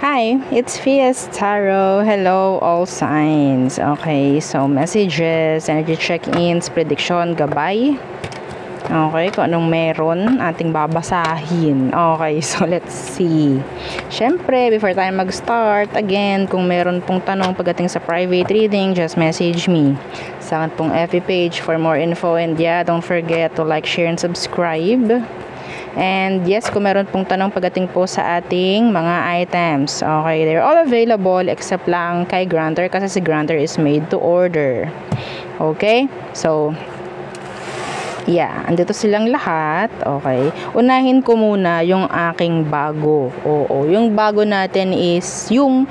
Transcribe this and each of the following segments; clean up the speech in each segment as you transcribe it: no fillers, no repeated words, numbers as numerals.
Hi, it's Fias Tarot. Hello, all signs. Okay, so messages, energy check-ins, prediction, gabay. Okay, kung anong meron ating babasahin. Okay, so let's see. Siyempre, before tayo mag-start, again, kung meron pong tanong pagdating sa private reading, just message me sa akin pong FB page for more info. And yeah, don't forget to like, share, and subscribe. And yes, kung meron pong tanong pagdating po sa ating mga items, okay, they're all available except lang kay Grantor kasi si Grantor is made to order. Okay, so yeah, andito silang lahat. Okay, unahin ko muna yung aking bago. Oo, yung bago natin is yung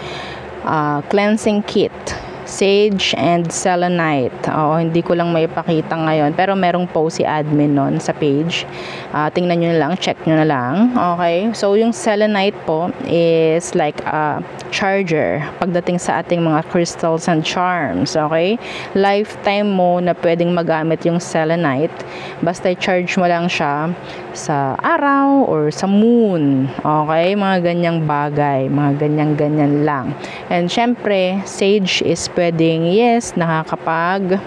cleansing kit, sage and selenite. Oo, hindi ko lang maipakita ngayon, pero merong post si admin nun sa page. Tingnan nyo na lang, check nyo na lang. Okay, so yung selenite po is like a charger pagdating sa ating mga crystals and charms. Okay, lifetime mo na pwedeng magamit yung selenite, basta i-charge mo lang siya sa araw or sa moon. Okay, mga ganyang bagay, mga ganyan lang. And syempre, sage is pwedeng, yes, nakakapag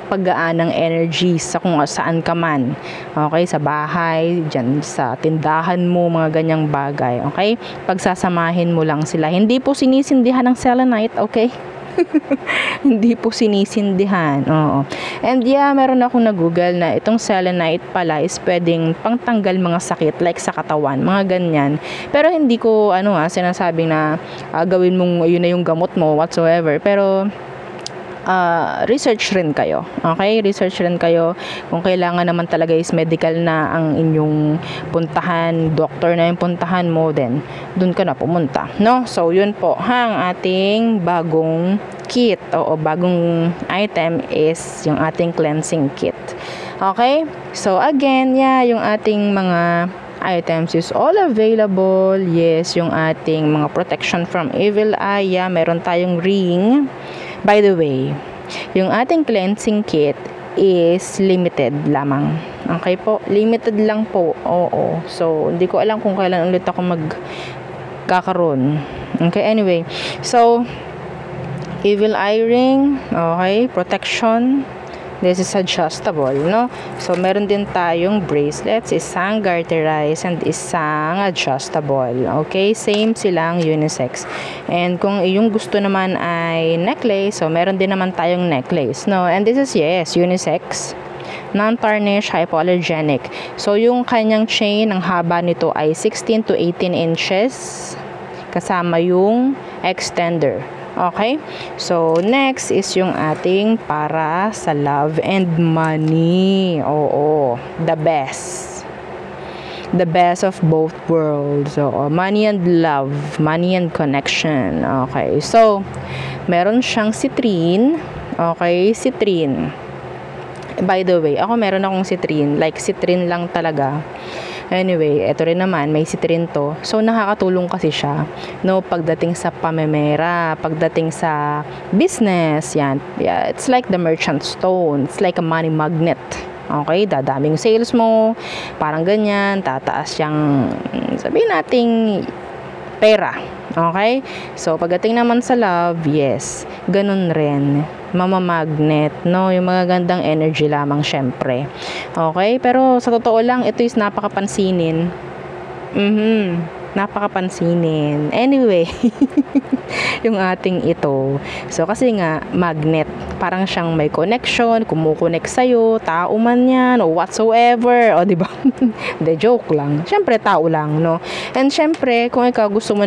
paggaan ng energy sa kung saan ka man. Okay, sa bahay, dyan sa tindahan mo, mga ganyang bagay. Okay, pagsasamahin mo lang sila. Hindi po sinisindihan ng selenite, okay? Hindi po sinisindihan. Oo. And yeah, meron akong nag-google na itong selenite pala is pwedeng pangtanggal mga sakit like sa katawan, mga ganyan. Pero hindi ko sinasabing na gawin mong yun na yung gamot mo whatsoever. Pero research rin kayo. Okay? Research rin kayo. Kung kailangan naman talaga is medical na ang inyong puntahan, doctor na yung puntahan mo, then dun ka na pumunta. No? So, yun po. Ang ating bagong kit o bagong item is yung ating cleansing kit. Okay? So, again, yeah, yung ating mga items is all available. Yes, yung ating mga protection from evil eye. Yeah, meron tayong ring. By the way, yung ating cleansing kit is limited lamang. Okay po? Limited lang po. Oo. So, hindi ko alam kung kailan ulit ako magkakaroon. Okay, anyway. So, evil eye ring. Okay, protection. This is adjustable, no? So, meron din tayong bracelets, isang garterized and isang adjustable. Okay? Same silang unisex. And kung yung gusto naman ay necklace, so meron din naman tayong necklace, no? And this is, yes, unisex. Non-tarnish, hypoallergenic. So, yung kanyang chain, ang haba nito ay 16 to 18 inches. Kasama yung extender. Okay? So, next is yung ating para sa love and money. Oo. The best. The best of both worlds. So, money and love. Money and connection. Okay. So, meron siyang citrine. Okay? Citrine. By the way, ako meron akong citrine. Like, citrine lang talaga. Anyway, eto rin naman, may citrine to. So, nakakatulong kasi siya, no, pagdating sa pamemera, pagdating sa business, yan. Yeah, it's like the merchant stone. It's like a money magnet. Okay, dadaming sales mo, parang ganyan, tataas yung, sabihin nating, pera. Okay? So, pagdating naman sa love, yes, ganun rin. Mamamagnet, no? Yung mga gandang energy lamang, syempre. Okay? Pero, sa totoo lang, ito is napakapansinin. Napakapansinin. Anyway, yung ating ito. So, kasi nga, magnet. Parang siyang may connection, kumukonect sa'yo, tao man yan, o whatsoever. O, diba? De, joke lang. Syempre, tao lang, no? And syempre, kung ikaw gusto mo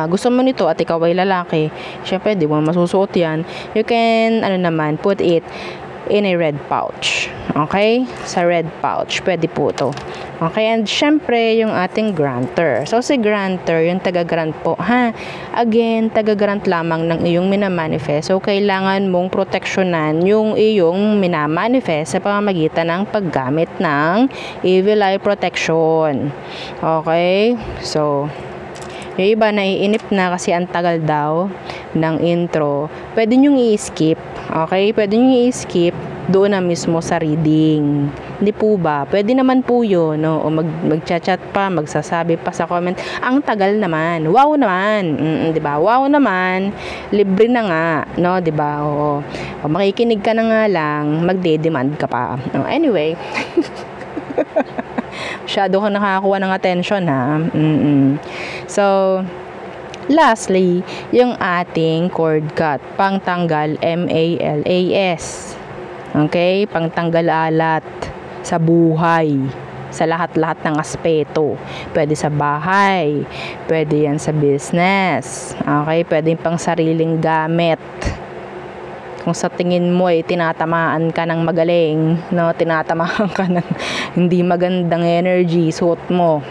gusto mo nito at ikaw ay lalaki, syempre, di mo masusuot yan. You can, put it in a red pouch. Okay? Sa red pouch. Pwede po to. Okay? And syempre, yung ating grantor. So, si grantor, yung taga-grant po, again, taga-grant lamang ng iyong minamanifest. So, kailangan mong proteksyonan yung iyong minamanifest sa pamamagitan ng paggamit ng evil eye protection. Okay? So, yung iba naiinip na kasi ang tagal daw ng intro. Pwede nyo i-skip. Okay? Pwede nyo i-skip doon na mismo sa reading. Di po ba? Pwede naman po yun, no? O mag-chat pa, magsasabi pa sa comment. Ang tagal naman. Wow naman. Di ba? Wow naman. Libre na nga, no? Di ba? O makikinig ka na nga lang, magde-demand ka pa. Anyway. Masyado ka nakakakuha ng attention, ha? So, lastly, yung ating cord cut, pangtanggal MALAS. Okay? Pangtanggal alat sa buhay, sa lahat-lahat ng aspeto. Pwede sa bahay, pwede yan sa business. Okay? Pwede pang sariling gamit. Kung sa tingin mo ay tinatamaan ka ng magaling, no? Tinatamaan ka ng hindi magandang energy, suot mo.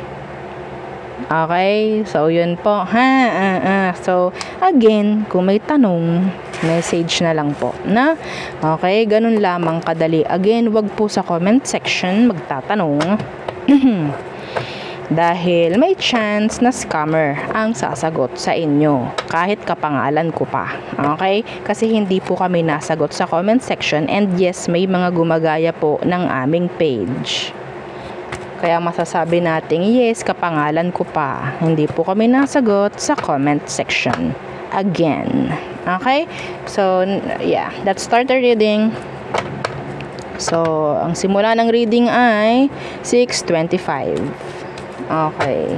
Okay? So, yun po. So, again, kung may tanong, message na lang po. Na? Okay? Ganun lamang kadali. Again, wag po sa comment section magtatanong. Dahil may chance na scammer ang sasagot sa inyo. Kahit kapangalan ko pa. Okay? Kasi hindi po kami nasagot sa comment section. And yes, may mga gumagaya po ng aming page. Kaya masasabi natin, yes, kapangalan ko pa. Hindi po kami nasagot sa comment section. Again. Okay? So, yeah. Let's start the reading. So, ang simula ng reading ay 6:25. Okay.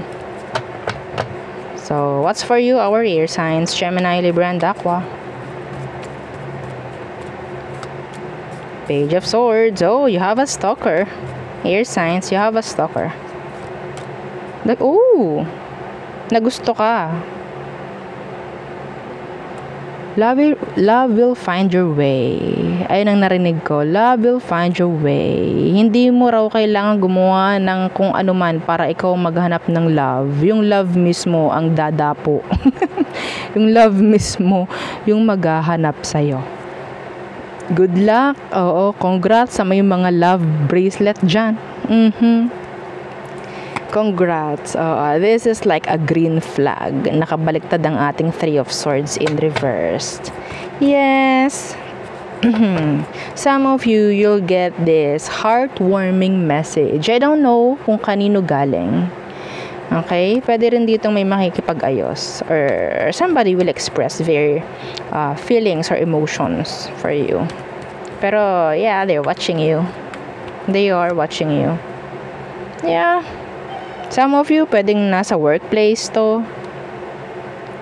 So, what's for you, our air signs? Gemini, Libra, and Aqua. Page of Swords. Oh, you have a stalker. Air signs, you have a stalker. Oh, nagusto ka. Love will find your way. Ayun ang narinig ko. Love will find your way. Hindi mo raw kailangan gumawa ng kung ano man para ikaw maghanap ng love. Yung love mismo ang dadapo. Yung love mismo yung maghahanap sa'yo. Good luck. Oo, congrats sa may mga love bracelet dyan. Congrats. This is like a green flag. Nakabaliktad ang ating Three of Swords in reversed. Yes. Some of you, you'll get this heartwarming message. I don't know kung kanino galing. Okay? Pwede rin ditong may makikipag-ayos. Or somebody will express their feelings or emotions for you. Pero, yeah, they're watching you. They are watching you. Yeah. Some of you, pwedeng nasa workplace to.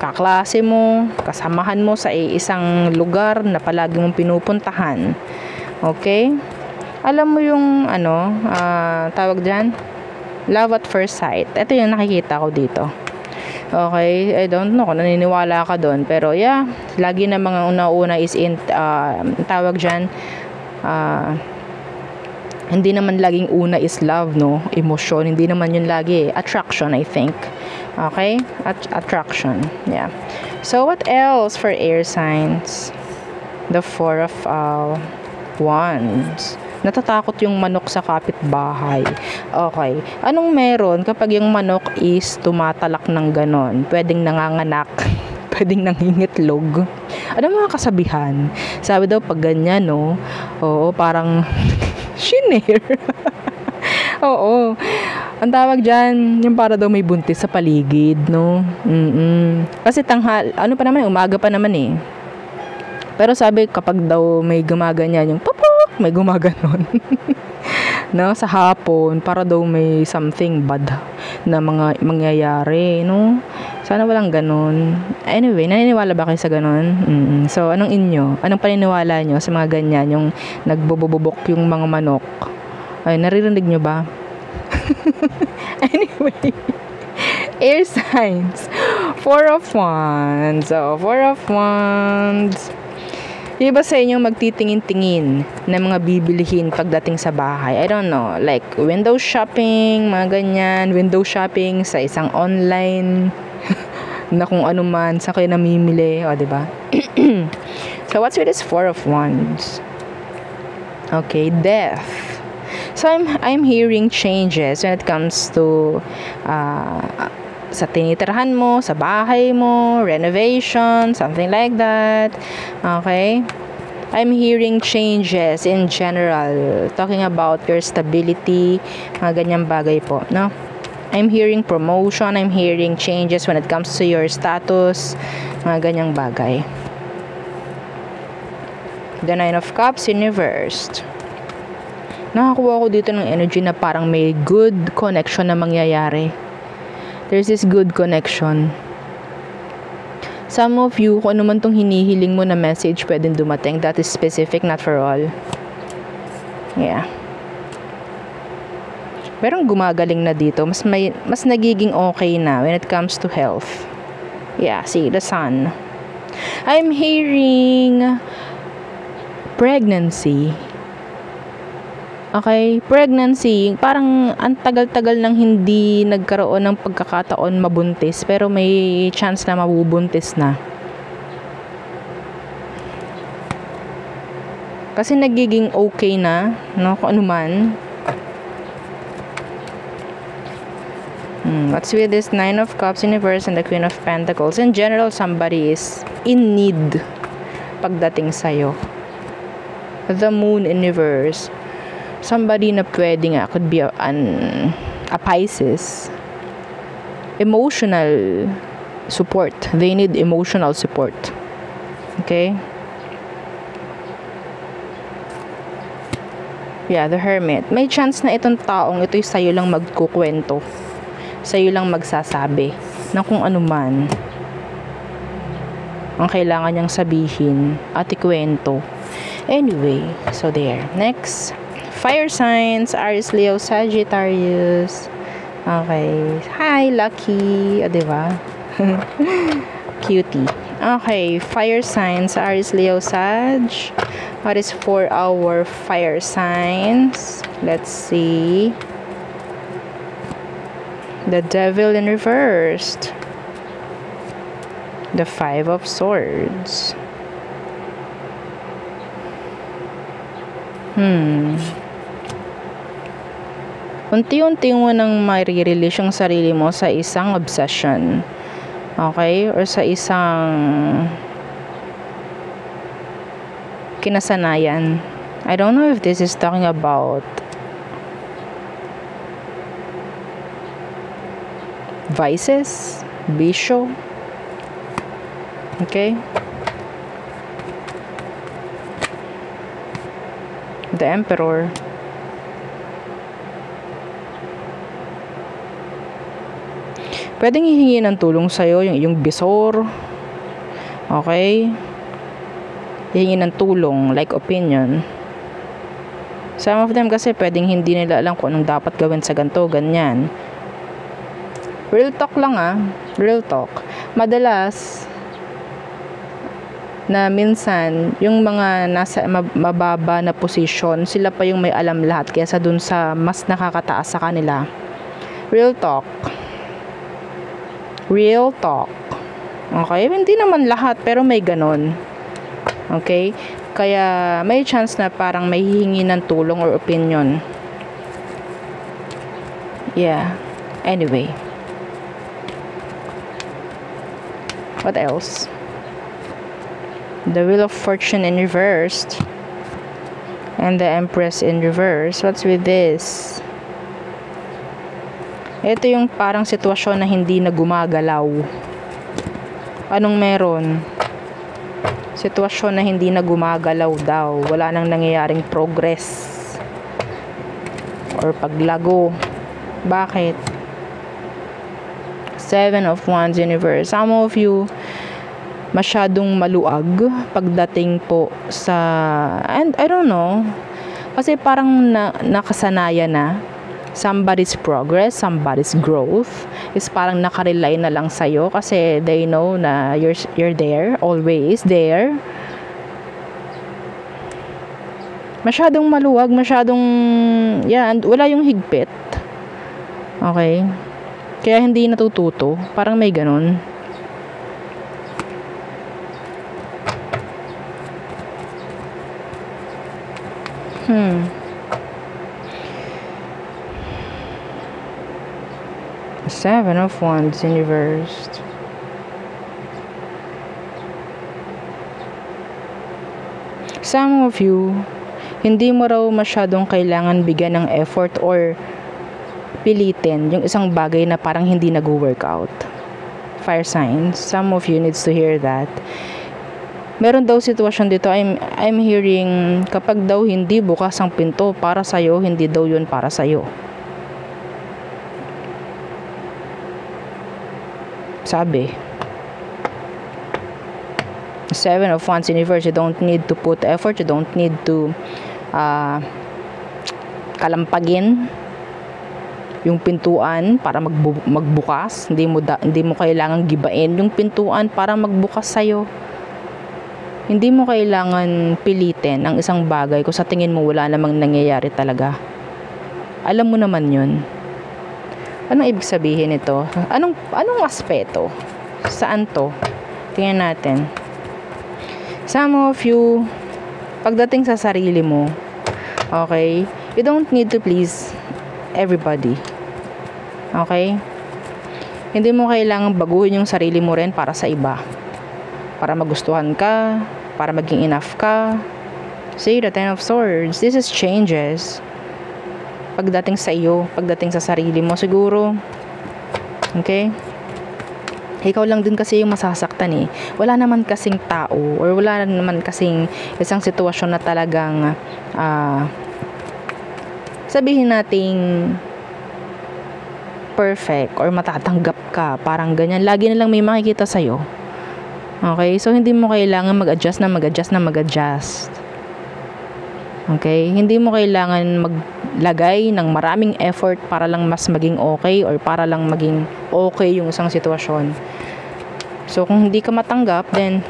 Kaklase mo, kasamahan mo sa isang lugar na palagi mong pinupuntahan. Okay? Alam mo yung, tawag dyan? Love at first sight. Ito yung nakikita ko dito. Okay? I don't know kung naniniwala ka doon. Pero yeah, lagi na mga una-una is tawag dyan, hindi naman laging una is love, no? Emotion. Hindi naman yun lagi. Attraction, I think. Okay? Attraction. Yeah. So, what else for air signs? The Four of Wands. Natatakot yung manok sa kapitbahay. Okay. Anong meron kapag yung manok is tumatalak ng ganon? Pwedeng nanganganak. Pwedeng nangingitlog. Ano mga kasabihan? Sabi daw pag ganyan, no? Oo, parang shinare. Oo. Ang tawag dyan, yung para daw may buntis sa paligid, no? Kasi ano pa naman, umaga pa naman eh. Pero sabi kapag daw may gumaganyan, yung papok, may gumaganon. No, sa hapon, para daw may something bad na mga mangyayari, no? Sana walang ganon. Anyway, naniniwala ba kayo sa ganon? So, anong inyo? Anong paniniwala nyo sa mga ganyan? Yung nagbububok yung mga manok? Ay, naririnig nyo ba? Anyway, air signs. Four of Wands. So, Four of Wands. Yung iba sa inyo magtitingin-tingin na mga bibilihin pagdating sa bahay. I don't know, like window shopping, mga ganyan. Window shopping sa isang online na kung ano man, sa kayo namimili. O, diba? So, what's with this Four of Wands? Okay, death. So, I'm hearing changes when it comes to sa tinitirahan mo, sa bahay mo, renovation, something like that. Okay? I'm hearing changes in general. Talking about your stability, mga ganyang bagay po, no? I'm hearing promotion, I'm hearing changes when it comes to your status, mga ganyang bagay. The Nine of Cups in reversed. Nakakuha ko dito ng energy na parang may good connection na mangyayari. There's this good connection. Some of you, kung ano man tong hinihiling mo na message, pwedeng dumating. That is specific, not for all. Yeah. Pero gumagaling na dito. Mas nagiging okay na when it comes to health. Yeah, see, the sun. I'm hearing pregnancy. Okay, pregnancy, parang ang tagal-tagal nang hindi nagkaroon ng pagkakataon mabuntis, pero may chance na mabubuntis na. Kasi nagiging okay na, no, kung ano man. What's with this Nine of Cups in reverse and the Queen of Pentacles? In general, somebody is in need pagdating sa'yo. The Moon in reverse. Somebody na pwede nga, could be a Pisces. Emotional support. They need emotional support. Okay? Yeah, the Hermit. May chance na itong taong ito'y sa'yo lang magkukwento. Sa'yo lang magsasabi ng kung ano man ang kailangan niyang sabihin at ikwento. Anyway, so there. Next. Fire signs, Aries, Leo, Sagittarius. Okay. Hi, Lucky. O, diba? Cutie. Okay. Fire signs, Aries, Leo, Sag. What is for our fire signs? Let's see. The Devil in reversed. The Five of Swords. Unti-unti mo nang mai-release yung sarili mo sa isang obsession. Okay? Or sa isang kinasanayan. I don't know if this is talking about vices, bisyo. Okay? The Emperor. Pwedeng hihingi ng tulong sa'yo yung iyong bisor. Okay? Hihingi ng tulong, like opinion. Some of them kasi pwedeng hindi nila alam kung anong dapat gawin sa ganito, ganyan. Real talk lang real talk. Madalas, na minsan, yung mga nasa mababa na posisyon, sila pa yung may alam lahat kaysa dun sa mas nakakataas sa kanila. Real talk. Real talk. Okay? Hindi naman lahat, pero may ganon. Okay? Kaya, may chance na parang may hihingi ng tulong or opinion. Yeah. Anyway. What else? The Wheel of Fortune in reversed. And the Empress in reverse. What's with this? Ito yung parang sitwasyon na hindi na gumagalaw. Anong meron? Sitwasyon na hindi na gumagalaw daw. Wala nang nangyayaring progress. Or paglago. Bakit? Seven of Wands in reverse. Some of you masyadong maluag pagdating po sa, and I don't know, kasi parang nakasanayan na somebody's progress, somebody's growth is parang nakarely na lang sa'yo kasi they know na you're there, always there. Masyadong maluwag, and wala yung higpit. Okay? Kaya hindi natututo. Parang may ganun. Seven of Wands in reversed. Some of you, hindi mo raw masyadong kailangan bigyan ng effort or pilitin yung isang bagay na parang hindi nag-workout. Fire signs, some of you needs to hear that. Meron daw sitwasyon dito, I'm hearing, kapag daw hindi bukas ang pinto para sa'yo, hindi daw yun para sa'yo. Sabi. 7 of Wands universe, you don't need to put effort, you don't need to kalampagin yung pintuan para magbukas. Hindi mo kailangan gibain yung pintuan para magbukas sa'yo. Hindi mo kailangan pilitin ang isang bagay kung sa tingin mo wala namang nangyayari talaga. Alam mo naman yun. Anong ibig sabihin nito? Anong aspeto? Saan to? Tingnan natin. Some of you, pagdating sa sarili mo, okay, you don't need to please everybody. Okay? Hindi mo kailangan baguhin yung sarili mo rin para sa iba. Para magustuhan ka, para maging enough ka. See, the Ten of Swords. This is changes. Pagdating sa iyo, pagdating sa sarili mo siguro. Okay? Ikaw lang din kasi yung masasaktan eh. Wala naman kasing tao or wala naman kasing isang sitwasyon na talagang sabihin nating perfect or matatanggap ka. Parang ganyan. Lagi na lang may makikita sa'yo. Okay? So, hindi mo kailangan mag-adjust. Okay? Hindi mo kailangan maglagay ng maraming effort para lang mas maging okay or para lang maging okay yung isang sitwasyon. So, kung hindi ka matanggap, then,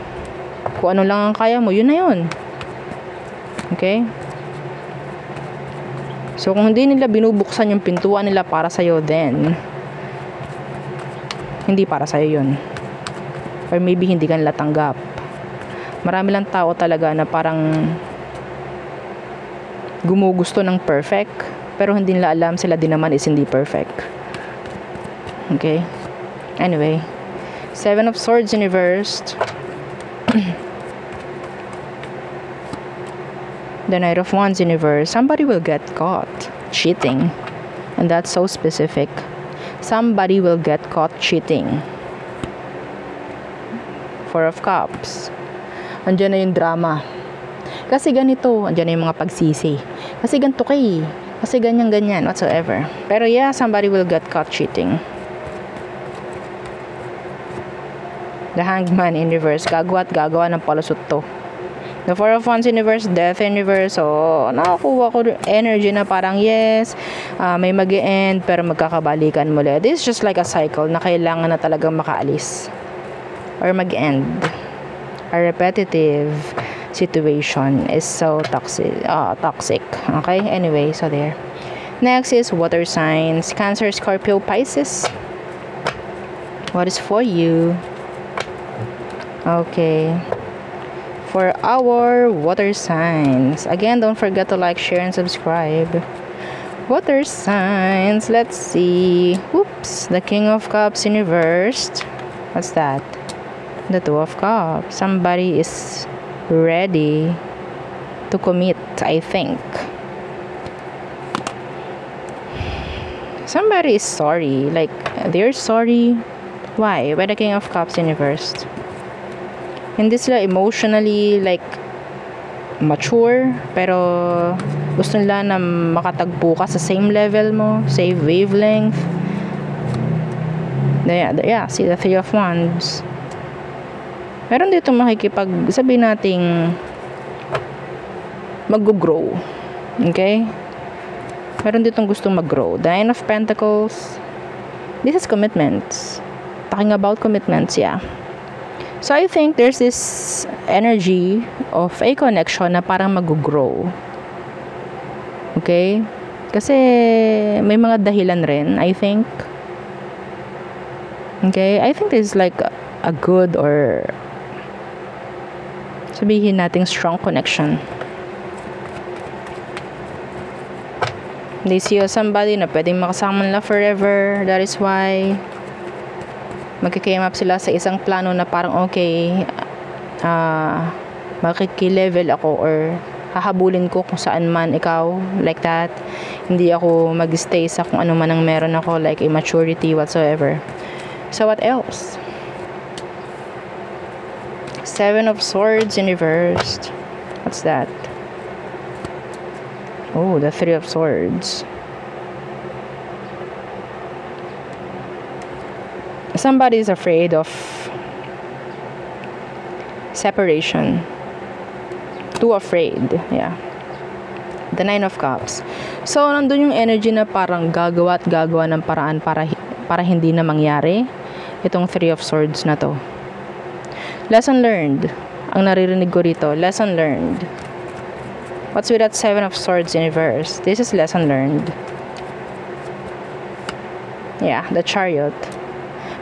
kung ano lang ang kaya mo, yun na yun. Okay? So, kung hindi nila binubuksan yung pintuan nila para sa'yo, then, hindi para sa'yo yun. Or maybe hindi ka nila tanggap. Marami lang tao talaga na parang gumugusto ng perfect, pero hindi nila alam sila din naman is hindi perfect. Okay? Anyway, 7 of Swords in reversed. The Knight of Wands in reverse. Somebody will get caught cheating. And that's so specific. Somebody will get caught cheating. 4 of Cups. Andiyan na yung drama. Kasi ganito, andiyan na yung mga pagsisi. Kasi ganito kay. Kasi ganyan, whatsoever. Pero yeah, somebody will get caught cheating. The Hangman in reverse. Gagawa ng palusot to. The 4 of Wands in reverse, Death in reverse. So, nakakuha ko energy na parang yes, may mag-e-end pero magkakabalikan muli. This is just like a cycle na kailangan na talagang makaalis. Or mag-end. A repetitive situation is so toxic. Okay? Anyway, so there. Next is water signs. Cancer, Scorpio, Pisces. What is for you? Okay. For our water signs. Again, don't forget to like, share, and subscribe. Water signs. Let's see. Whoops. The King of Cups in reversed. What's that? The 2 of Cups. Somebody is ready to commit, I think. Somebody is sorry. Like, they're sorry. Why? Why the King of Cups in reversed? Hindi sila emotionally, like, mature, pero gusto nila na makatagpo ka sa same level mo, same wavelength. Yeah, see the 3 of Wands. Meron dito sabihin nating mag-grow. Okay? Meron ditong gustong mag-grow. The Nine of Pentacles. This is commitments. Talking about commitments, yeah. So, I think there's this energy of a connection na parang mag-grow. Okay? Kasi may mga dahilan rin, I think. Okay? I think this is like a good or sabihin nating strong connection. They see you as somebody na pwedeng makasama nila forever. That is why magkikame up sila sa isang plano na parang okay, Makiki-level ako or hahabulin ko kung saan man ikaw, like that. Hindi ako mag-stay sa kung ano man ang meron ako, like immaturity whatsoever. So what else? Seven of Swords in reversed. What's that? Oh, the Three of Swords. Somebody is afraid of separation. Too afraid. Yeah. The Nine of Cups. So, nandun yung energy na parang gagawa at gagawa ng paraan para hindi na mangyari itong Three of Swords na to. Lesson learned. Ang naririnig ko rito, lesson learned. What's with that Seven of Swords in reverse? This is lesson learned. Yeah, the Chariot.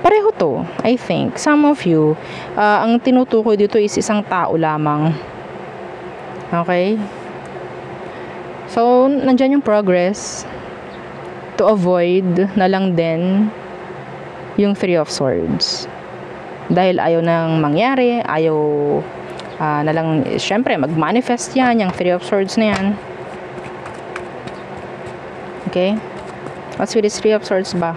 Pareho to, I think. Some of you, ang tinutukoy dito is isang tao lamang. Okay? So, nandyan yung progress to avoid na lang din yung Three of Swords. Dahil ayaw nang mangyari, ayaw na lang, syempre, mag-manifest yan, yung Three of Swords na yan. Okay? What's with this Three of Swords ba?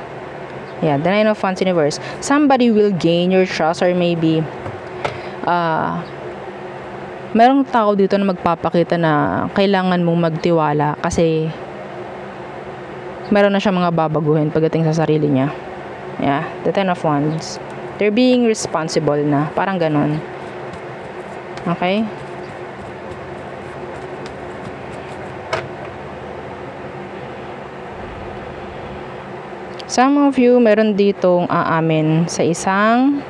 Yeah, the Nine of Wands in reverse. Somebody will gain your trust or maybe merong tao dito na magpapakita na kailangan mong magtiwala kasi meron na siya mga babaguhin pagdating sa sarili niya. Yeah, the Ten of Wands. They're being responsible na. Parang ganon. Okay? Some of you, meron ditong aamin sa isang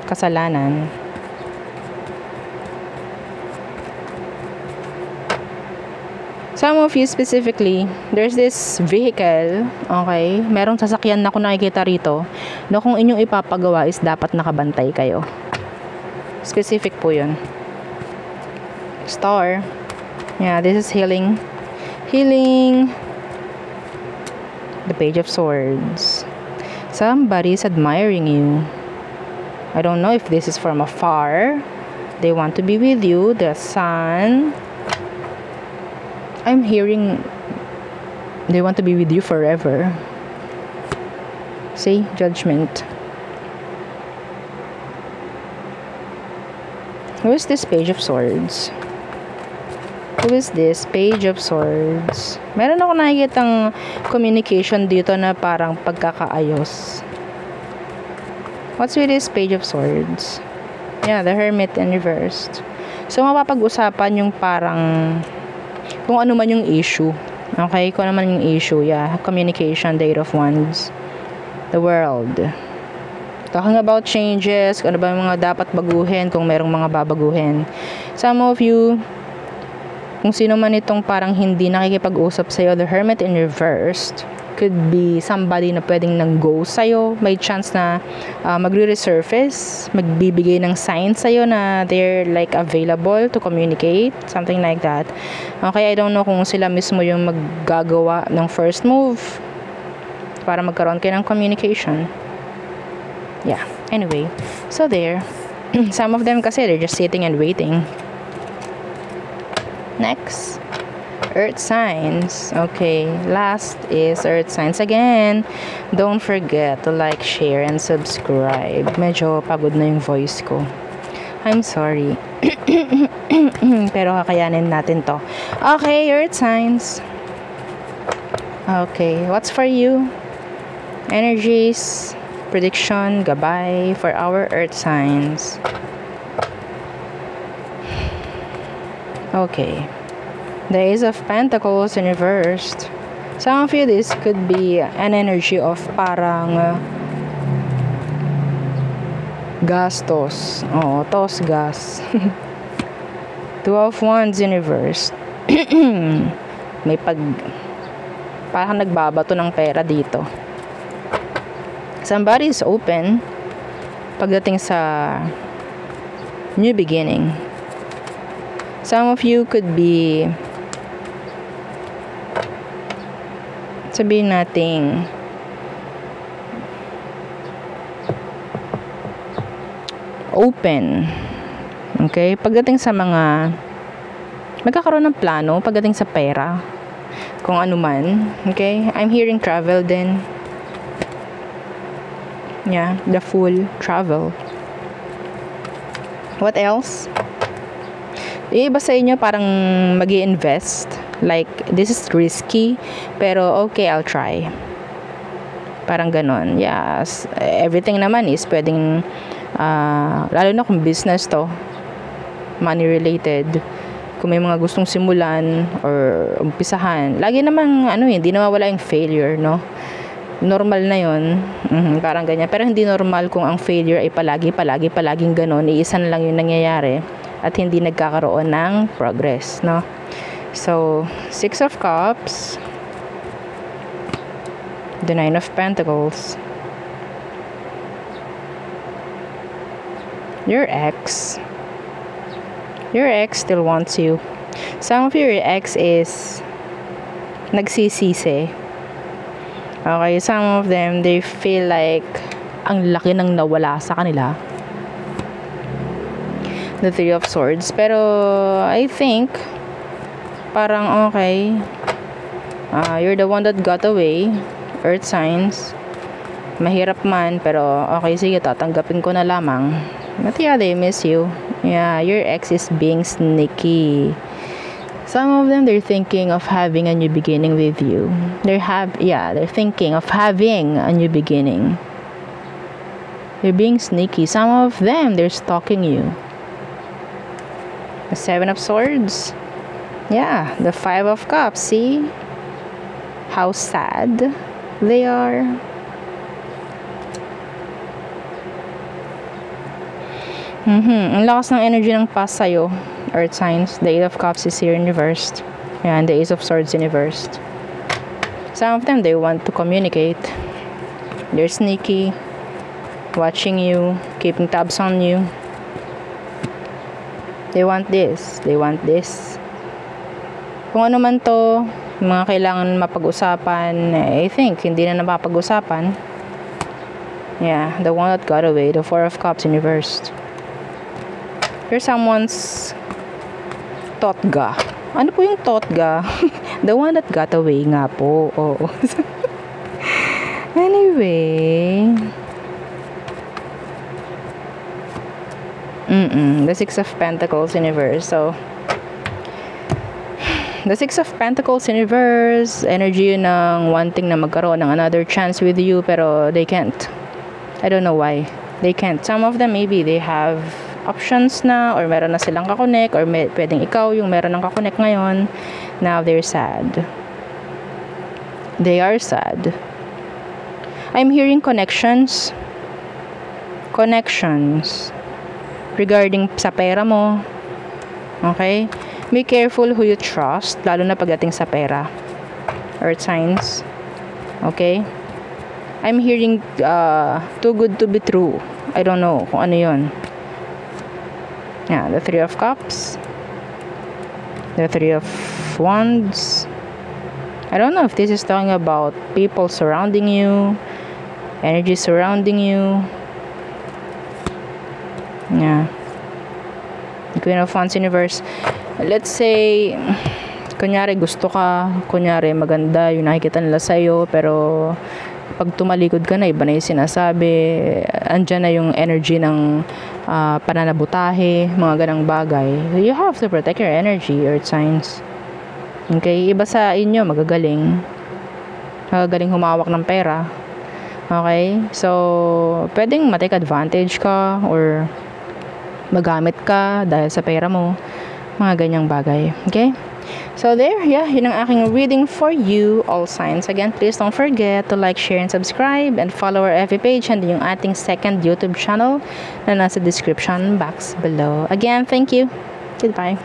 kasalanan. Some of you specifically, there's this vehicle, okay? Merong sasakyan na kung nakikita rito, na kung inyong ipapagawa is dapat nakabantay kayo. Specific po yun. Star. Yeah, this is healing. Healing. The Page of Swords. Somebody's admiring you. I don't know if this is from afar. They want to be with you. The Sun. I'm hearing they want to be with you forever. See? Judgment. Who is this Page of Swords? Who is this Page of Swords? Meron ako nakikitang communication dito na parang pagkakaayos. What's with this Page of Swords? Yeah, the Hermit in reversed. So, mapapag-usapan yung parang kung ano man yung issue. Okay? Kung ano man yung issue. Yeah. Communication, the Eight of Wands. The World. Talking about changes. Kung ano ba yung mga dapat baguhin. Kung merong mga babaguhin. Some of you, kung sino man itong parang hindi nakikipag-usap sa'yo, the Hermit in reversed could be somebody na pwedeng nang-go sa'yo. May chance na magre-resurface, magbibigay ng signs sa'yo na they're like available to communicate, something like that. Okay, I don't know kung sila mismo yung maggagawa ng first move para magkaroon kayo ng communication. Yeah, anyway. So there. Some of them kasi, they're just sitting and waiting. Next. Earth signs. Okay, last is Earth signs. Again, don't forget to like, share, and subscribe. Medyo pagod na yung voice ko. I'm sorry. Pero kakayanin natin to. Okay, Earth signs. Okay, what's for you? Energies, prediction, gabay for our Earth signs. Okay. The Ace of Pentacles in reversed. Some of you, this could be an energy of parang gastos. Oh, tos gas. Two of Wands in reversed. May parang nagbabato ng pera dito. Somebody is open pagdating sa new beginning. Some of you could be, sabihin natin, open. Okay? Pagdating sa mga magkakaroon ng plano, pagdating sa pera, kung ano man. Okay? I'm hearing travel din. Yeah, the full travel. What else? Yung iba sa inyo parang mag-i-invest. Like, this is risky, pero okay, I'll try. Parang ganon. Yes. Everything naman is pwedeng, lalo na kung business to, money related. Kung may mga gustong simulan or umpisahan, lagi namang, hindi nawawala yung failure, no? Normal na yun. Parang ganyan. Pero hindi normal kung ang failure ay palaging ganon. Iisa na lang yung nangyayari at hindi nagkakaroon ng progress, no? So, 6 of Cups, the 9 of Pentacles, your ex still wants you. Some of your ex is nagsisisi. Okay, some of them, they feel like ang laki ng nawala sa kanila. The 3 of Swords. Pero, I think, parang okay. You're the one that got away. Earth signs. Mahirap man, pero okay, sige, tatanggapin ko na lamang. But yeah, they miss you. Yeah, your ex is being sneaky. Some of them, they're thinking of having a new beginning with you. They're thinking of having a new beginning. They're being sneaky. Some of them, they're stalking you. The 7 of Swords. Yeah, the 5 of Cups. See how sad they are. Ang lakas ng energy ng past sa'yo. Earth signs. The 8 of Cups is here in reversed. Yeah, and the Ace of Swords in reversed. Some of them, they want to communicate. They're sneaky, watching you, keeping tabs on you. They want this. They want this. Kung ano man to, mga kailangan mapag-usapan, I think, hindi na napapag-usapan. Yeah, the one that got away. The 4 of Cups in reversed. You're someone's totga. Ano po yung totga? The one that got away nga po. Oo. Anyway. The 6 of Pentacles in reverse. So, the 6 of Pentacles in reverse, energy yun ng wanting na magkaroon ng another chance with you, pero they can't. I don't know why. They can't. Some of them, maybe they have options na, or meron na silang kakonek, or pwedeng ikaw yung meron ng kakonek ngayon. Now they're sad. They are sad. I'm hearing connections regarding sa pera mo. Okay? Be careful who you trust, lalo na pagdating sa pera. Earth signs. Okay? I'm hearing too good to be true. I don't know kung ano yun. Yeah, the 3 of Cups. The 3 of Wands. I don't know if this is talking about people surrounding you, energy surrounding you. Yeah. The Queen of Wands in reverse. Let's say, kunyari gusto ka, kunyari maganda yung nakikita nila sa'yo, pero pag tumalikod ka na, iba na yung sinasabi, andyan na yung energy ng pananabutahe, mga ganang bagay. You have to protect your energy, Earth signs. Okay? Iba sa inyo, magagaling humawak ng pera. Okay? So, pwedeng matake advantage ka or magamit ka dahil sa pera mo. Mga ganyang bagay. Okay? So there, yeah, yun ang aking reading for you, all signs. Again, please don't forget to like, share, and subscribe, and follow our FB page and yung ating second YouTube channel na nasa description box below. Again, thank you. Goodbye.